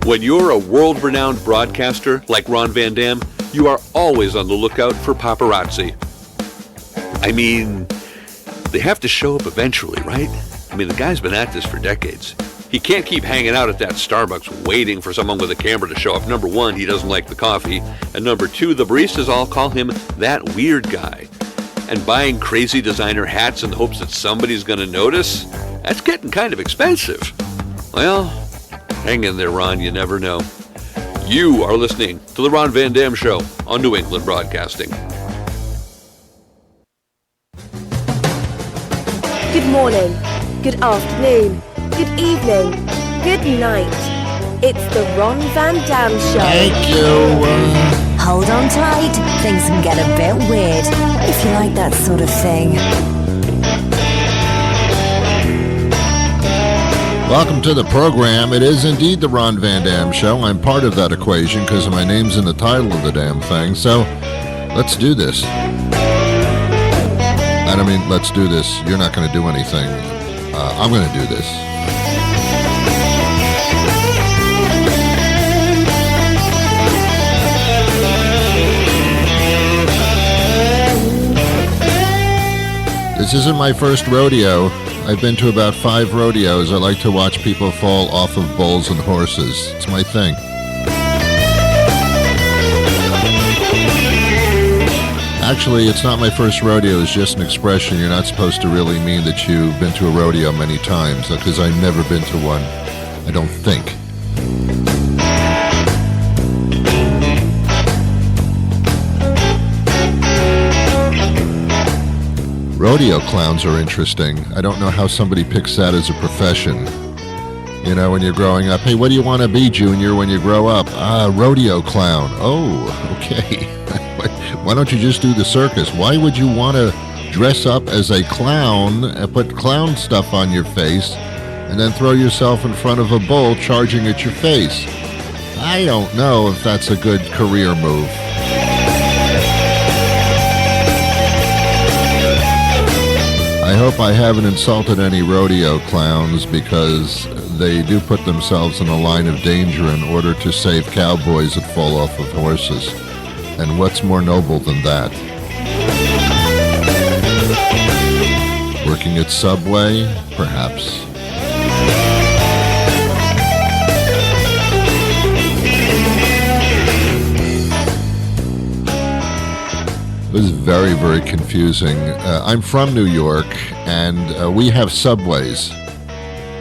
When you're a world-renowned broadcaster like Ron Van Dam, you are always on the lookout for paparazzi. I mean, they have to show up eventually, right? I mean, the guy's been at this for decades. He can't keep hanging out at that Starbucks waiting for someone with a camera to show up. Number one, he doesn't like the coffee. And number two, the baristas all call him that weird guy. And buying crazy designer hats in the hopes that somebody's going to notice, that's getting kind of expensive. Well, hang in there, Ron. You never know. You are listening to The Ron Van Dam Show on New England Broadcasting. Good morning, good afternoon, good evening, good night. It's The Ron Van Dam Show. Thank you. Hold on tight. Things can get a bit weird if you like that sort of thing. Welcome to the program. It is indeed the Ron Van Dam Show. I'm part of that equation because my name's in the title of the damn thing. So let's do this. I don't mean let's do this. You're not going to do anything. I'm going to do this. This isn't my first rodeo. I've been to about 5 rodeos. I like to watch people fall off of bulls and horses. It's my thing. Actually, it's not my first rodeo. It's just an expression. You're not supposed to really mean that you've been to a rodeo many times, because I've never been to one. I don't think. Rodeo clowns are interesting. I don't know how somebody picks that as a profession. You know, when you're growing up, hey, what do you want to be, Junior, when you grow up? Rodeo clown. Oh, okay. Why don't you just do the circus? Why would you want to dress up as a clown and put clown stuff on your face and then throw yourself in front of a bull charging at your face? I don't know if that's a good career move. I hope I haven't insulted any rodeo clowns, because they do put themselves in a line of danger in order to save cowboys that fall off of horses. And what's more noble than that? Working at Subway? Perhaps. It was very, very confusing. I'm from New York, and we have subways.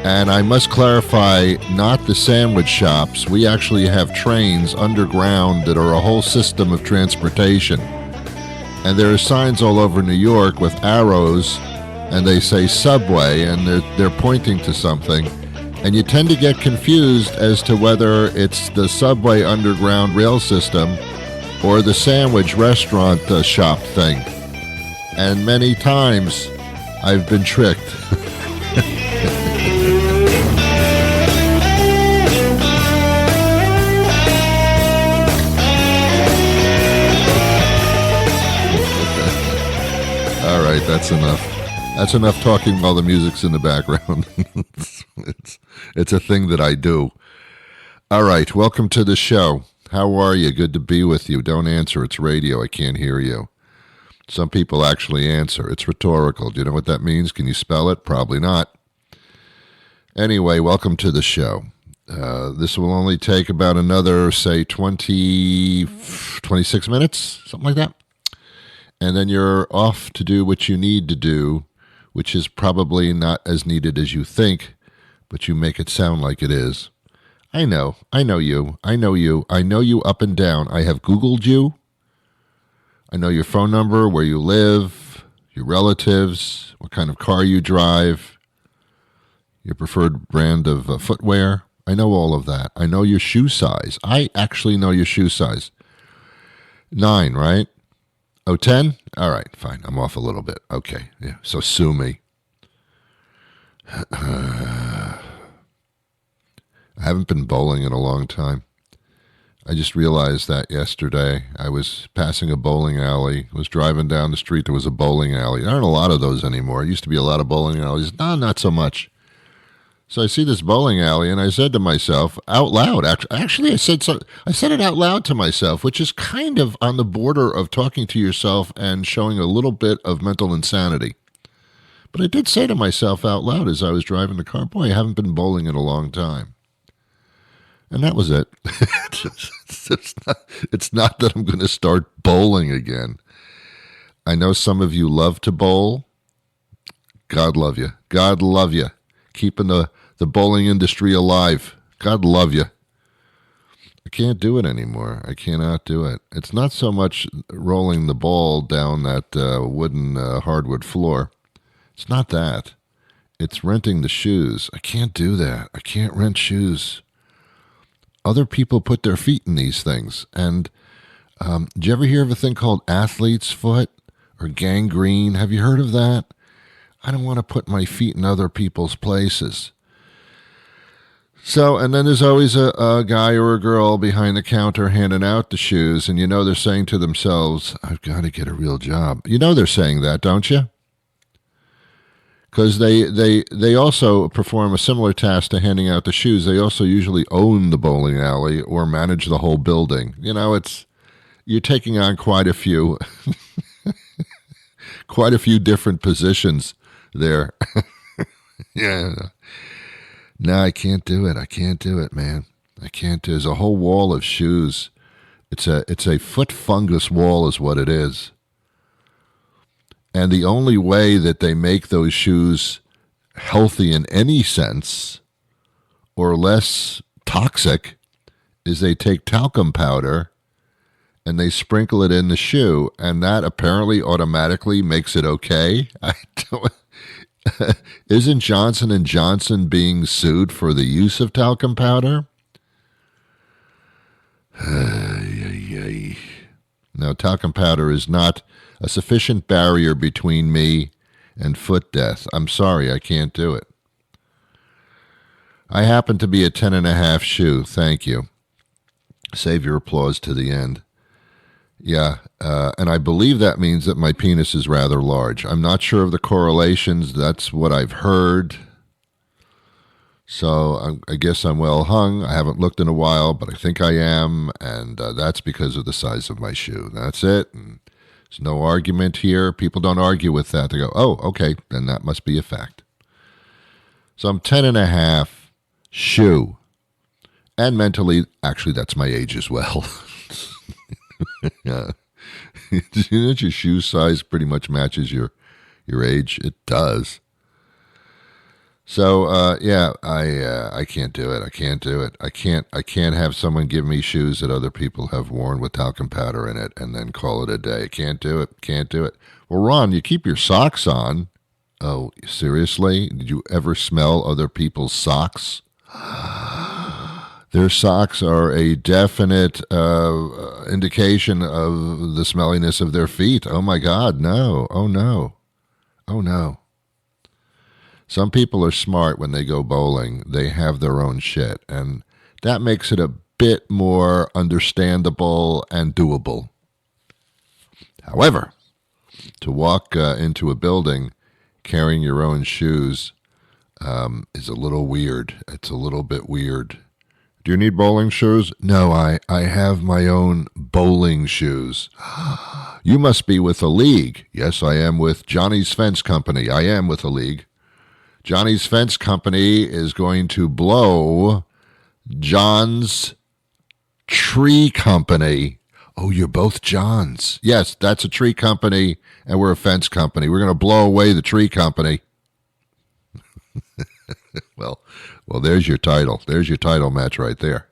And I must clarify, not the sandwich shops. We actually have trains underground that are a whole system of transportation. And there are signs all over New York with arrows, and they say Subway, and they're pointing to something. And you tend to get confused as to whether it's the Subway underground rail system or the sandwich restaurant shop thing. And many times I've been tricked. All right, that's enough. That's enough talking while the music's in the background. It's a thing that I do. All right, welcome to the show. How are you? Good to be with you. Don't answer. It's radio. I can't hear you. Some people actually answer. It's rhetorical. Do you know what that means? Can you spell it? Probably not. Anyway, welcome to the show. This will only take about another, say, 26 minutes, something like that. And then you're off to do what you need to do, which is probably not as needed as you think, but you make it sound like it is. I know you up and down. I have Googled you. I know your phone number, where you live, your relatives, what kind of car you drive, your preferred brand of footwear. I know all of that. I know your shoe size. I actually know your shoe size. 9, right? Oh, 10? All right, fine. I'm off a little bit. Okay, yeah. So sue me. I haven't been bowling in a long time. I just realized that yesterday. I was passing a bowling alley, was driving down the street, there was a bowling alley. There aren't a lot of those anymore. It used to be a lot of bowling alleys. No, not so much. So I see this bowling alley, and I said to myself out loud. Actually, I said it out loud to myself, which is kind of on the border of talking to yourself and showing a little bit of mental insanity. But I did say to myself out loud as I was driving the car, boy, I haven't been bowling in a long time. And that was it. It's not that I'm going to start bowling again. I know some of you love to bowl. God love you. God love you. Keeping the bowling industry alive. God love you. I can't do it anymore. I cannot do it. It's not so much rolling the ball down that wooden hardwood floor. It's not that. It's renting the shoes. I can't do that. I can't rent shoes. Other people put their feet in these things. And did you ever hear of a thing called athlete's foot or gangrene? Have you heard of that? I don't want to put my feet in other people's places. So, and then there's always a guy or a girl behind the counter handing out the shoes, and you know they're saying to themselves, I've got to get a real job. You know they're saying that, don't you? Because they also perform a similar task to handing out the shoes. They also usually own the bowling alley or manage the whole building. You know, you're taking on quite a few different positions there. Yeah. No, I can't do it. I can't do it, man. I can't do it. There's a whole wall of shoes. It's a foot fungus wall is what it is. And the only way that they make those shoes healthy in any sense or less toxic is they take talcum powder and they sprinkle it in the shoe, and that apparently automatically makes it okay. Isn't Johnson & Johnson being sued for the use of talcum powder? No, talcum powder is not a sufficient barrier between me and foot death. I'm sorry, I can't do it. I happen to be a 10.5 shoe. Thank you. Save your applause to the end. Yeah, and I believe that means that my penis is rather large. I'm not sure of the correlations. That's what I've heard. So I guess I'm well hung. I haven't looked in a while, but I think I am, and that's because of the size of my shoe. That's it. And there's no argument here. People don't argue with that. They go, oh, okay, then that must be a fact. So I'm 10.5 shoe. And mentally, actually, that's my age as well. Yeah. You know that your shoe size pretty much matches your age? It does. So, yeah, I can't do it. I can't do it. I can't have someone give me shoes that other people have worn with talcum powder in it and then call it a day. Can't do it. Can't do it. Well, Ron, you keep your socks on. Oh, seriously? Did you ever smell other people's socks? Their socks are a definite indication of the smelliness of their feet. Oh, my God, no. Oh, no. Oh, no. Some people are smart when they go bowling. They have their own shit, and that makes it a bit more understandable and doable. However, to walk into a building carrying your own shoes is a little weird. It's a little bit weird. Do you need bowling shoes? No, I have my own bowling shoes. You must be with a league. Yes, I am with Johnny's Fence Company. I am with a league. Johnny's Fence Company is going to blow John's Tree Company. Oh, you're both Johns. Yes, that's a tree company, and we're a fence company. We're going to blow away the tree company. Well, there's your title. There's your title match right there.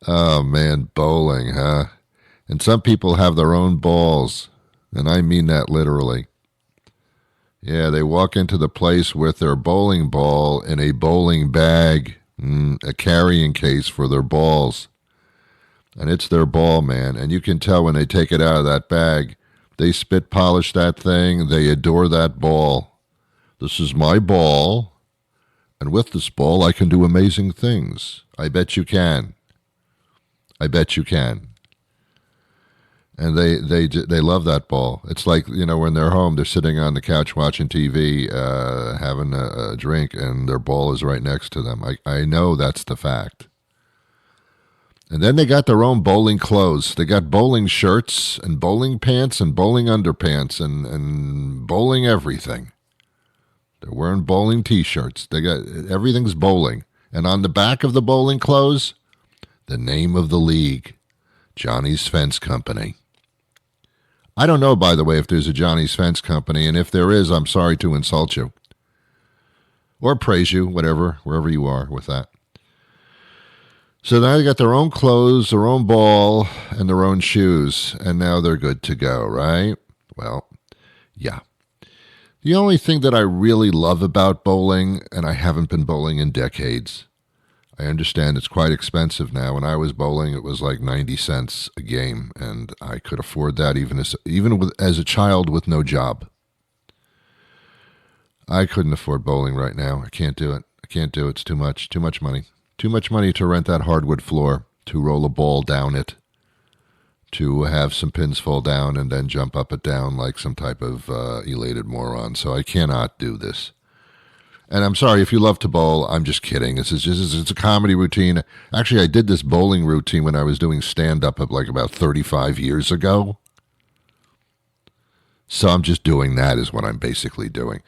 Oh, man, bowling, huh? And some people have their own balls, and I mean that literally. Yeah, they walk into the place with their bowling ball in a bowling bag, a carrying case for their balls. And it's their ball, man, and you can tell when they take it out of that bag. They spit polish that thing. They adore that ball. This is my ball, and with this ball, I can do amazing things. I bet you can. I bet you can. And they love that ball. It's like, when they're home, they're sitting on the couch watching TV, having a drink, and their ball is right next to them. I know that's the fact. And then they got their own bowling clothes. They got bowling shirts and bowling pants and bowling underpants and bowling everything. They're wearing bowling T-shirts. Everything's bowling. And on the back of the bowling clothes, the name of the league, Johnny's Fence Company. I don't know, by the way, if there's a Johnny's Fence Company, and if there is, I'm sorry to insult you. Or praise you, wherever you are with that. So now they got their own clothes, their own ball, and their own shoes, and now they're good to go, right? Well, yeah. The only thing that I really love about bowling, and I haven't been bowling in decades, I understand it's quite expensive now. When I was bowling, it was like 90 cents a game, and I could afford that even as a child with no job. I couldn't afford bowling right now. I can't do it. It's too much money. Too much money to rent that hardwood floor, to roll a ball down it, to have some pins fall down and then jump up and down like some type of elated moron. So I cannot do this. And I'm sorry, if you love to bowl, I'm just kidding. It's a comedy routine. Actually, I did this bowling routine when I was doing stand-up like about 35 years ago. So I'm just doing that is what I'm basically doing.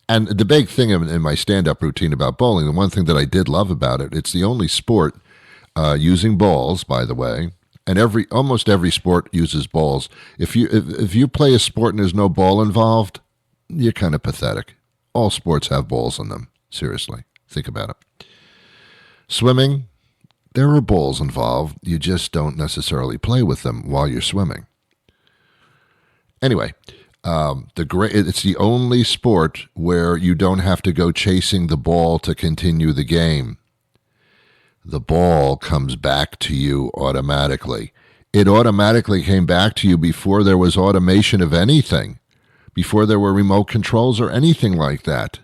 And the big thing in my stand-up routine about bowling, the one thing that I did love about it, it's the only sport using balls, by the way, and almost every sport uses balls. If you play a sport and there's no ball involved, you're kind of pathetic. All sports have balls in them. Seriously, think about it. Swimming, there are balls involved. You just don't necessarily play with them while you're swimming. Anyway, it's the only sport where you don't have to go chasing the ball to continue the game. The ball comes back to you automatically. It automatically came back to you before there was automation of anything, before there were remote controls or anything like that.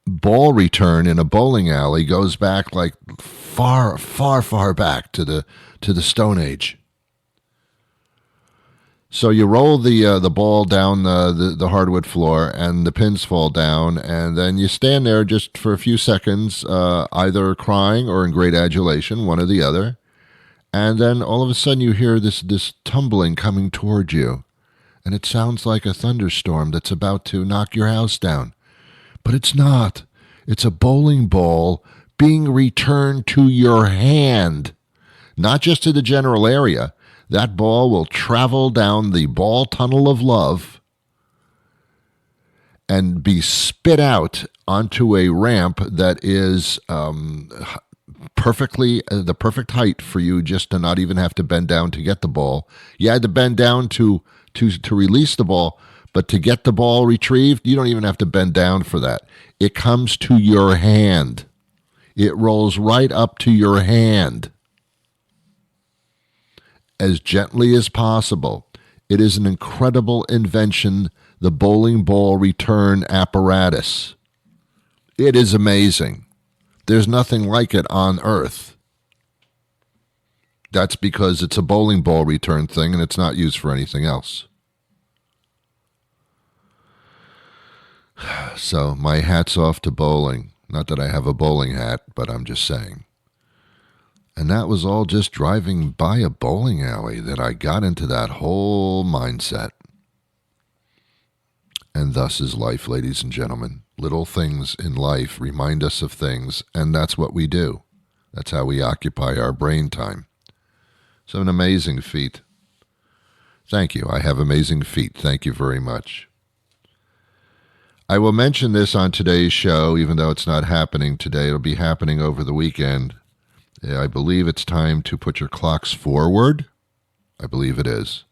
Ball return in a bowling alley goes back like far, far, far back to the Stone Age. So you roll the ball down the hardwood floor, and the pins fall down, and then you stand there just for a few seconds, either crying or in great adulation, one or the other, and then all of a sudden you hear this tumbling coming toward you, and it sounds like a thunderstorm that's about to knock your house down. But it's not. It's a bowling ball being returned to your hand, not just to the general area. That ball will travel down the ball tunnel of love and be spit out onto a ramp that is perfectly the perfect height for you just to not even have to bend down to get the ball. You had to bend down to release the ball, but to get the ball retrieved, you don't even have to bend down for that. It comes to your hand. It rolls right up to your hand as gently as possible. It is an incredible invention, the bowling ball return apparatus. It is amazing. There's nothing like it on Earth. That's because it's a bowling ball return thing and it's not used for anything else. So my hat's off to bowling. Not that I have a bowling hat, but I'm just saying. And that was all just driving by a bowling alley that I got into that whole mindset. And thus is life, ladies and gentlemen. Little things in life remind us of things, and that's what we do. That's how we occupy our brain time. So an amazing feat. Thank you. I have amazing feet. Thank you very much. I will mention this on today's show, even though it's not happening today. It'll be happening over the weekend. I believe it's time to put your clocks forward. I believe it is.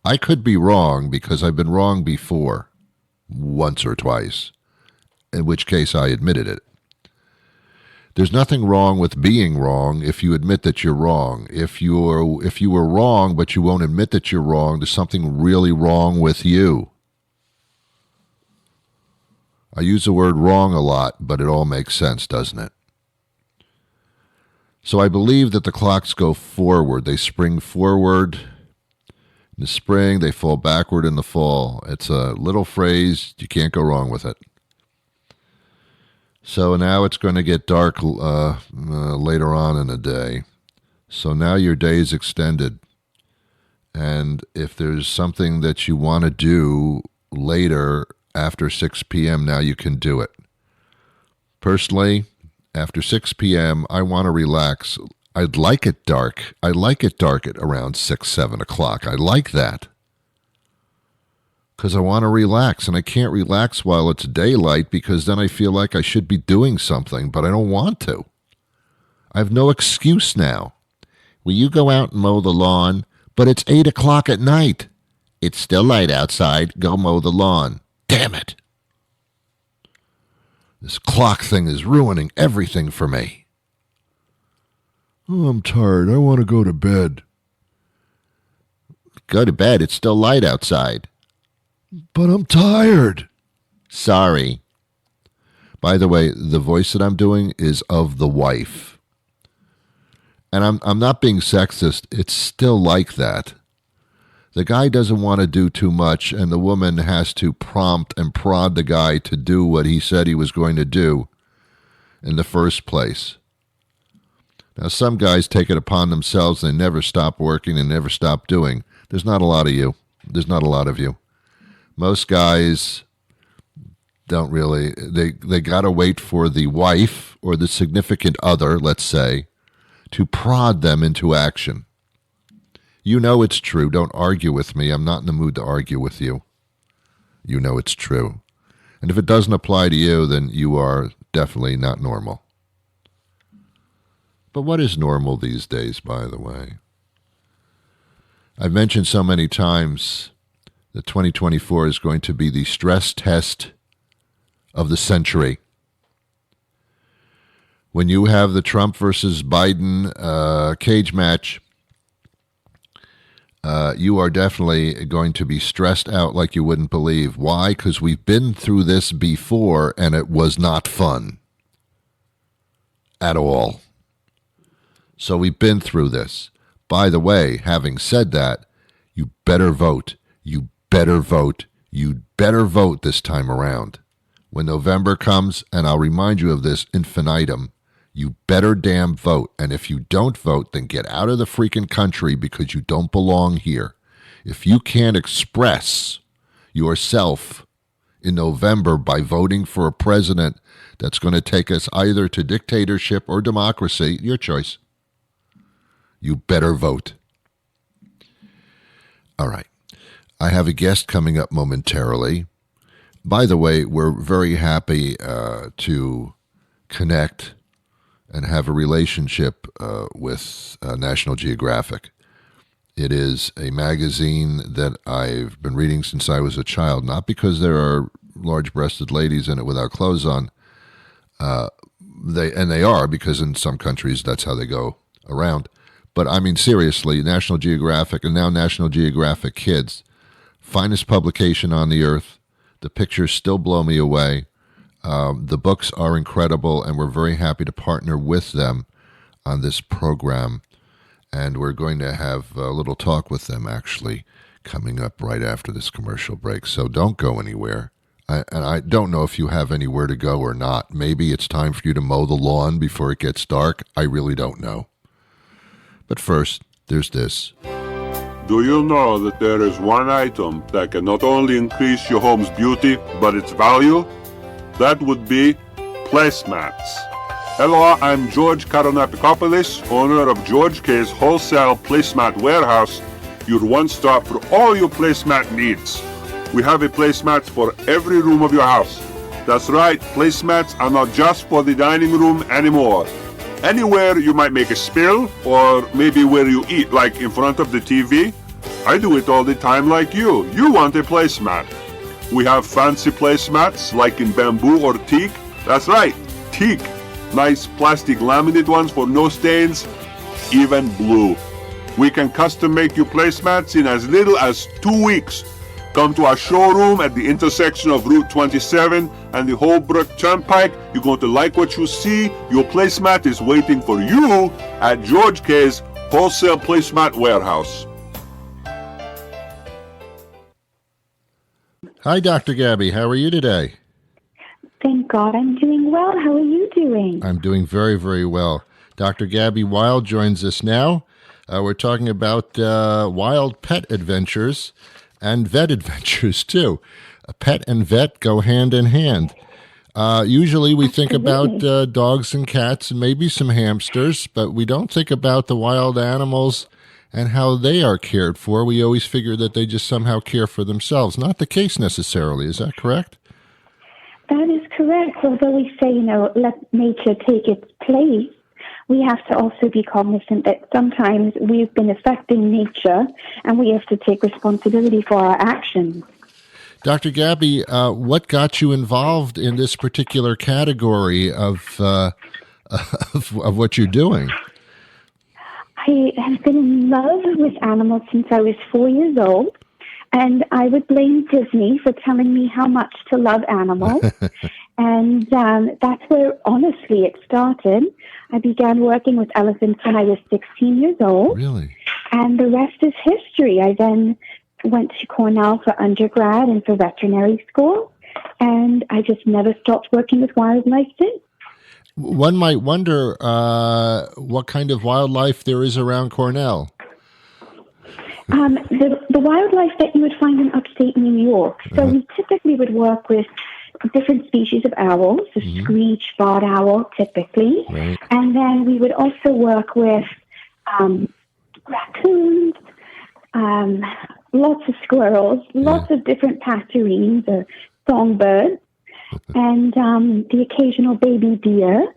I could be wrong because I've been wrong before, once or twice, in which case I admitted it. There's nothing wrong with being wrong if you admit that you're wrong. If you were wrong but you won't admit that you're wrong, there's something really wrong with you. I use the word wrong a lot, but it all makes sense, doesn't it? So I believe that the clocks go forward. They spring forward, In the spring, they fall backward in the fall. It's a little phrase. You can't go wrong with it. So now it's going to get dark later on in the day. So now your day is extended. And if there's something that you want to do later after 6 p.m., now you can do it. Personally, after 6 p.m., I want to relax. I'd like it dark. I like it dark at around 6, 7 o'clock. I like that. Because I want to relax, and I can't relax while it's daylight because then I feel like I should be doing something, but I don't want to. I have no excuse now. Will you go out and mow the lawn? But it's 8 o'clock at night. It's still light outside. Go mow the lawn. Damn it. This clock thing is ruining everything for me. Oh, I'm tired. I want to go to bed. Go to bed. It's still light outside. But I'm tired. Sorry. By the way, the voice that I'm doing is of the wife. And I'm not being sexist. It's still like that. The guy doesn't want to do too much, and the woman has to prompt and prod the guy to do what he said he was going to do in the first place. Now, some guys take it upon themselves. They never stop working and never stop doing. There's not a lot of you. There's not a lot of you. Most guys don't really. They got to wait for the wife or the significant other, let's say, to prod them into action. You know it's true. Don't argue with me. I'm not in the mood to argue with you. You know it's true. And if it doesn't apply to you, then you are definitely not normal. But what is normal these days, by the way? I've mentioned so many times that 2024 is going to be the stress test of the century. When you have the Trump versus Biden cage match, you are definitely going to be stressed out like you wouldn't believe. Why? Because we've been through this before, and it was not fun at all. So we've been through this. By the way, having said that, you better vote. You better vote. You better vote this time around. When November comes, and I'll remind you of this infinitum, you better damn vote. And if you don't vote, then get out of the freaking country because you don't belong here. If you can't express yourself in November by voting for a president that's going to take us either to dictatorship or democracy, your choice. You better vote. All right. I have a guest coming up momentarily. By the way, we're very happy to connect and have a relationship with National Geographic. It is a magazine that I've been reading since I was a child, not because there are large-breasted ladies in it without clothes on. They are, because in some countries that's how they go around. But I mean, seriously, National Geographic and now National Geographic Kids, finest publication on the earth. The pictures still blow me away. The books are incredible, and we're very happy to partner with them on this program. And we're going to have a little talk with them, actually, coming up right after this commercial break. So don't go anywhere. And I don't know if you have anywhere to go or not. Maybe it's time for you to mow the lawn before it gets dark. I really don't know. But first, there's this. Do you know that there is one item that can not only increase your home's beauty, but its value? That would be placemats. Hello, I'm George Karonapikopoulos, owner of George K's Wholesale Placemat Warehouse, your one-stop for all your placemat needs. We have a placemat for every room of your house. That's right, placemats are not just for the dining room anymore. Anywhere you might make a spill, or maybe where you eat, like in front of the TV. I do it all the time like you. You want a placemat. We have fancy placemats like in bamboo or teak. That's right, teak. Nice plastic laminate ones for no stains, even blue. We can custom make you placemats in as little as 2 weeks. Come to our showroom at the intersection of Route 27 and the Holbrook Turnpike. You're going to like what you see. Your placemat is waiting for you at George K's Wholesale Placemat Warehouse. Hi, Dr. Gabby. How are you today? Thank God I'm doing well. How are you doing? I'm doing very, very well. Dr. Gabby Wild joins us now. We're talking about wild pet adventures and vet adventures, too. A pet and vet go hand in hand. Usually we think about dogs and cats and maybe some hamsters, but we don't think about the wild animals and how they are cared for. We always figure that they just somehow care for themselves. Not the case necessarily. Is that correct? That is correct. Although we say, let nature take its place, we have to also be cognizant that sometimes we've been affecting nature and we have to take responsibility for our actions. Dr. Gabby, what got you involved in this particular category of what you're doing? I have been in love with animals since I was 4 years old, and I would blame Disney for telling me how much to love animals. And that's where, honestly, it started. I began working with elephants when I was 16 years old. Really? And the rest is history. I then went to Cornell for undergrad and for veterinary school, and I just never stopped working with wildlife since. One might wonder what kind of wildlife there is around Cornell. The wildlife that you would find in upstate New York. So we typically would work with different species of owls, the screech, barred owl, typically. Right. And then we would also work with raccoons, lots of squirrels, lots of different passerines or songbirds, and the occasional baby deer,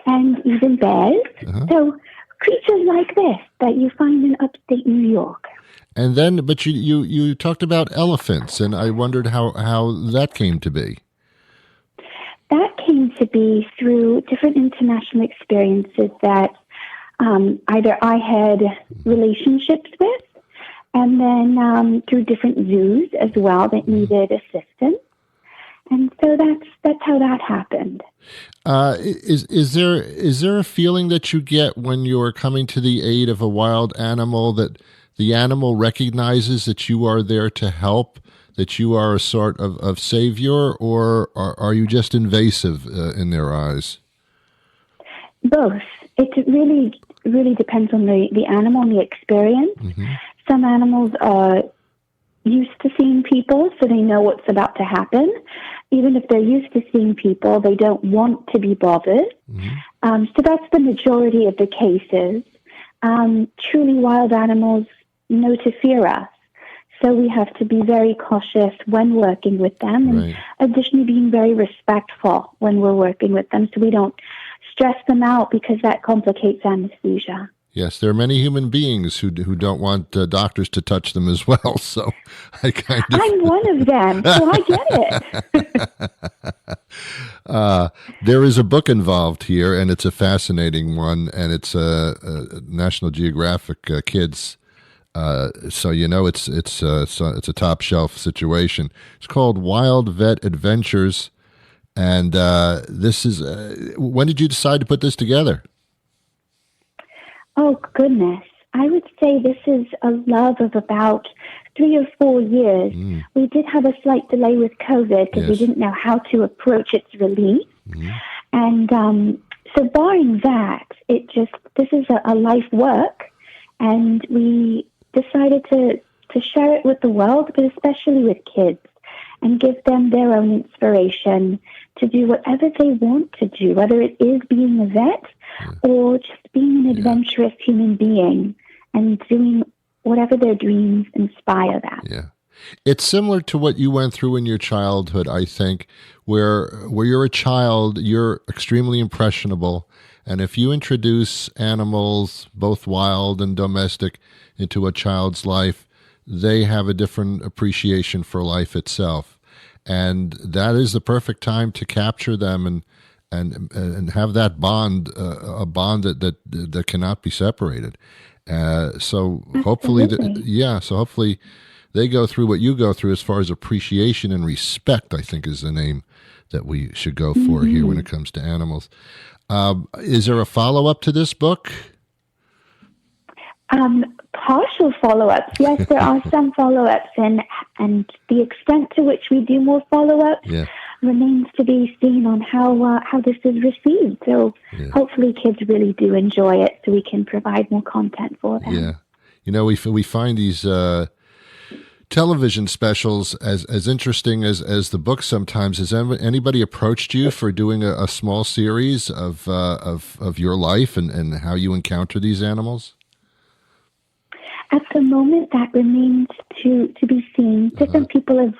and even bears. So creatures like this that you find in upstate New York. And then, but you talked about elephants, and I wondered how that came to be. That came to be through different international experiences that either I had relationships with, and then through different zoos as well that needed assistance. And so that's how that happened. Is there a feeling that you get when you're coming to the aid of a wild animal that the animal recognizes that you are there to help, that you are a sort of savior, or are you just invasive in their eyes? Both. It really depends on the animal and the experience. Some animals are used to seeing people, so they know what's about to happen. Even if they're used to seeing people, they don't want to be bothered. So that's the majority of the cases. Truly wild animals know to fear us. So we have to be very cautious when working with them, and additionally being very respectful when we're working with them so we don't stress them out, because that complicates anesthesia. Yes, there are many human beings who don't want doctors to touch them as well. So I'm one of them, so I get it. There is a book involved here, and it's a fascinating one, and it's a National Geographic Kids. So it's a top shelf situation. It's called Wild Vet Adventures, and this is. When did you decide to put this together? Oh, goodness. I would say this is a love of about 3 or 4 years. We did have a slight delay with COVID because we didn't know how to approach its release. And so barring that, this is a life work, and we decided to share it with the world, but especially with kids, and give them their own inspiration to do whatever they want to do, whether it is being a vet or just being an adventurous human being and doing whatever their dreams inspire them. Yeah. It's similar to what you went through in your childhood, I think, where you're a child, you're extremely impressionable, and if you introduce animals, both wild and domestic, into a child's life, they have a different appreciation for life itself. And that is the perfect time to capture them and have that bond, a bond that cannot be separated. So hopefully, hopefully they go through what you go through as far as appreciation and respect, I think is the name that we should go for here when it comes to animals. Is there a follow-up to this book? partial follow-ups. Yes, there are some follow-ups, and the extent to which we do more follow-ups remains to be seen on how this is received. So hopefully kids really do enjoy it, so we can provide more content for them. Yeah. You know, we find these television specials as interesting as the book sometimes. Has anybody approached you for doing a small series of your life and how you encounter these animals? At the moment, that remains to be seen. Different people have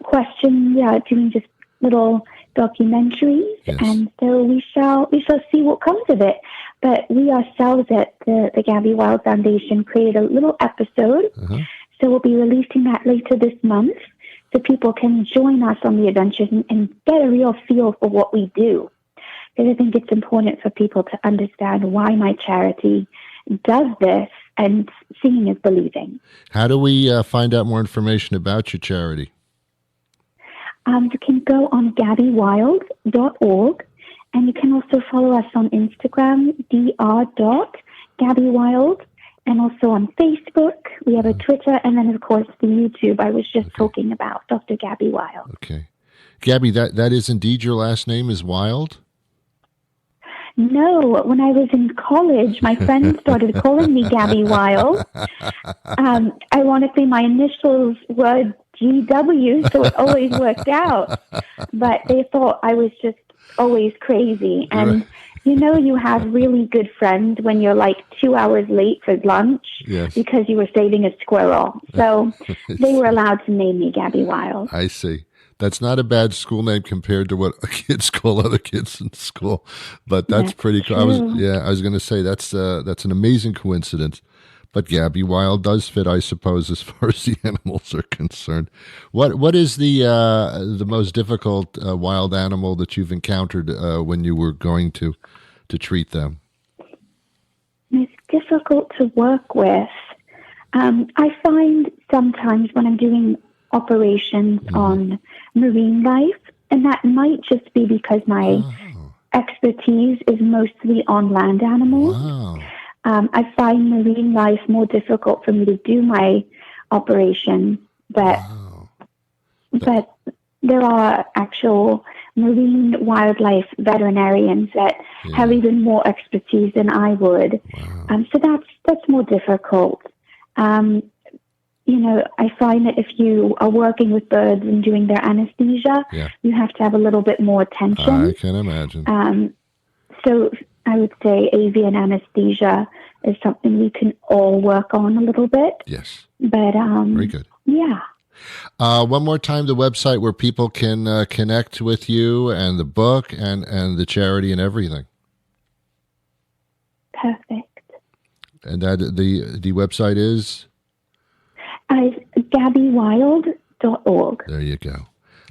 questioned doing just little documentaries, and so we shall see what comes of it. But we ourselves at the Gabby Wild Foundation created a little episode, so we'll be releasing that later this month, so people can join us on the adventures and get a real feel for what we do. Because I think it's important for people to understand why my charity does this, and seeing is believing. How do we find out more information about your charity? You can go on GabbyWild.org, and you can also follow us on Instagram, dr.GabbyWild, and also on Facebook. We have a Twitter, and then, of course, the YouTube I was just talking about, Dr. Gabby Wild. Okay. Gabby, that is indeed your last name is Wild? No, when I was in college, my friends started calling me Gabby Wild. Ironically, my initials were GW, so it always worked out. But they thought I was just always crazy. And you have really good friends when you're like 2 hours late for lunch because you were saving a squirrel. So they were allowed to name me Gabby Wild. I see. That's not a bad school name compared to what kids call other kids in school, but that's pretty cool. I was going to say that's an amazing coincidence. But Gabby Wild does fit, I suppose, as far as the animals are concerned. What is the most difficult wild animal that you've encountered when you were going to treat them? It's difficult to work with. I find sometimes when I'm doing operations on marine life, and that might just be because my expertise is mostly on land animals. Wow. I find marine life more difficult for me to do my operations, but there are actual marine wildlife veterinarians that have even more expertise than I would. So that's more difficult. I find that if you are working with birds and doing their anesthesia, you have to have a little bit more attention. I can imagine. So I would say avian anesthesia is something we can all work on a little bit. Yes. But very good. Yeah. One more time, the website where people can connect with you and the book and the charity and everything. Perfect. And that the website is? GabbyWild.org. There you go.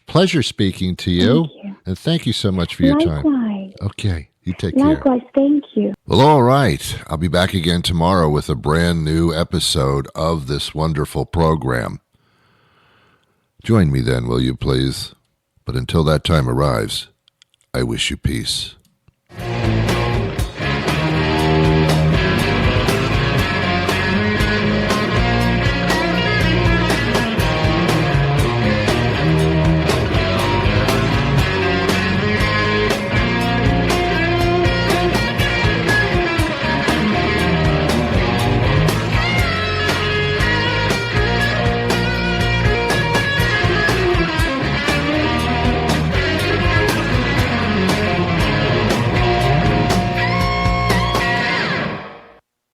Pleasure speaking to you. Thank you. And thank you so much for your time. Likewise. Okay. You take care. Likewise. Thank you. Well, all right. I'll be back again tomorrow with a brand new episode of this wonderful program. Join me then, will you please? But until that time arrives, I wish you peace.